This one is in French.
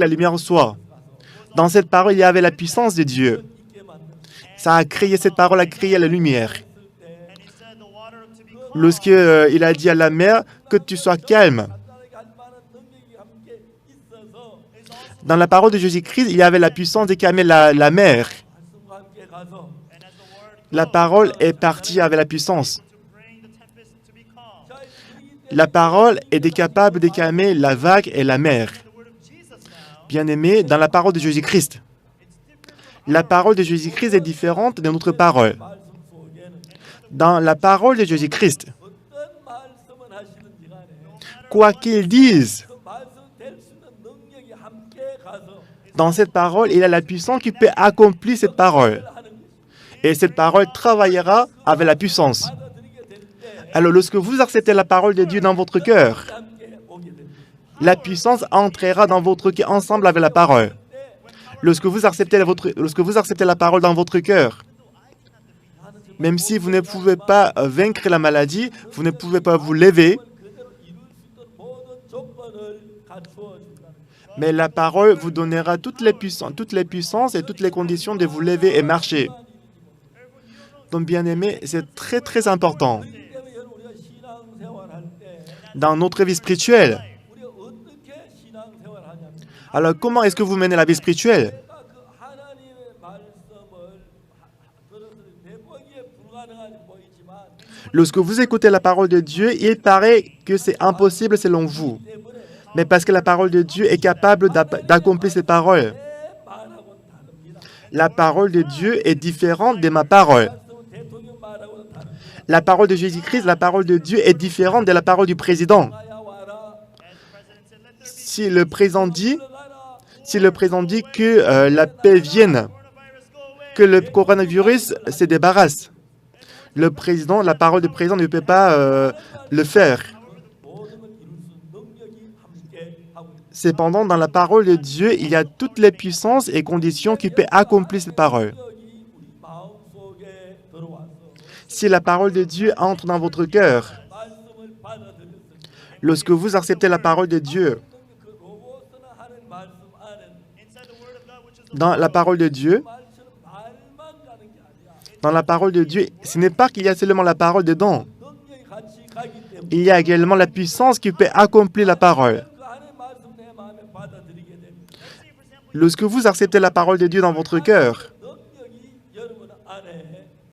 la lumière soit. Dans cette parole, il y avait la puissance de Dieu. Ça a créé, cette parole a créé la lumière. Lorsqu'il a dit à la mer que tu sois calme. Dans la parole de Jésus-Christ, il y avait la puissance de calmer la mer. La parole est partie avec la puissance. La parole est capable de calmer la vague et la mer. Bien-aimé, dans la parole de Jésus-Christ, la parole de Jésus-Christ est différente de notre parole. Dans la parole de Jésus-Christ, quoi qu'il dise, dans cette parole, il y a la puissance qui peut accomplir cette parole. Et cette parole travaillera avec la puissance. Alors, lorsque vous acceptez la parole de Dieu dans votre cœur, la puissance entrera dans votre cœur ensemble avec la parole. Lorsque vous acceptez la parole dans votre cœur, même si vous ne pouvez pas vaincre la maladie, vous ne pouvez pas vous lever, mais la parole vous donnera toutes les puissances et toutes les conditions de vous lever et marcher. Donc, bien-aimés, c'est très, très important. Dans notre vie spirituelle. Alors, comment est-ce que vous menez la vie spirituelle? Lorsque vous écoutez la parole de Dieu, il paraît que c'est impossible selon vous. Mais parce que la parole de Dieu est capable d'accomplir cette parole. La parole de Dieu est différente de ma parole. La parole de Jésus-Christ, la parole de Dieu est différente de la parole du président. Si le président dit que la paix vienne, que le coronavirus se débarrasse, la parole du président ne peut pas le faire. Cependant, dans la parole de Dieu, il y a toutes les puissances et conditions qui peuvent accomplir cette parole. Si la parole de Dieu entre dans votre cœur, lorsque vous acceptez la parole de Dieu, dans la parole de Dieu, ce n'est pas qu'il y a seulement la parole dedans. Il y a également la puissance qui peut accomplir la parole. Lorsque vous acceptez la parole de Dieu dans votre cœur,